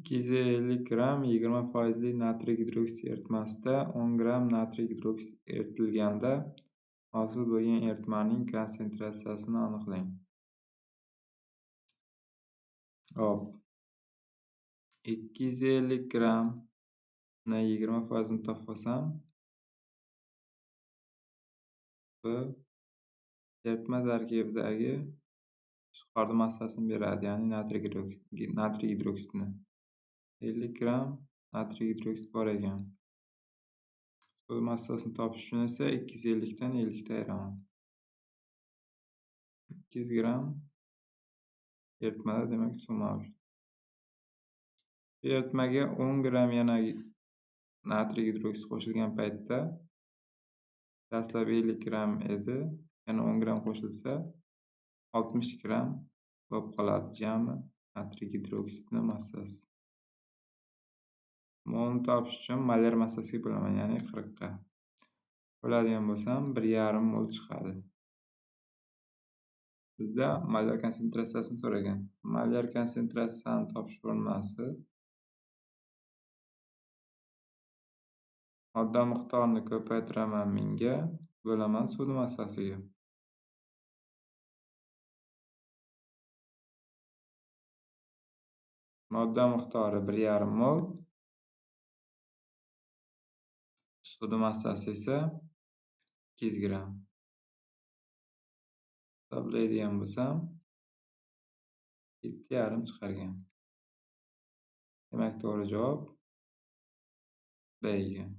250 gram 20% natriy gidroksid eritmasida 10 gram natriy gidroksid eritilganda hosil bo'lgan eritmaning konsentratsiyasini aniqlang. Hop. 250 gram 20% topib olsam, bu eritma tarkibidagi yuqori massasini beradi, ya'ni natriy gidroksidni. 50 gram natriy gidroksid bor ekan. Bu massasini topish uchun esa 250 dan 50 ta ayiraman. 200 gram eritmada demak suv mavjud. Bu eritmaga 10 gram yana natriy gidroksid qo'shilgan paytda dastlab 50 gram edi, yana 10 gram qo'shilsa 60 gram bo'lib qoladi jami natriy gidroksidni massasi. Molni topish uchun molar massasiga bo'laman, ya'ni 40 ga. Bo'ladigan bo'lsam 1,5 mol chiqadi. Bizda molar konsentratsiyasini so'ragan. Molar konsentratsiyani topish formulasi modda miqdorini ko'paytiraman 1000 ga bo'laman suvning massasiga. Modda miqdori 1,5 mol. Suvning massasi esa 200 gram. Hisoblaydigan bo'lsam 7,5 chiqargan. Demak, to'g'ri javob B ekan.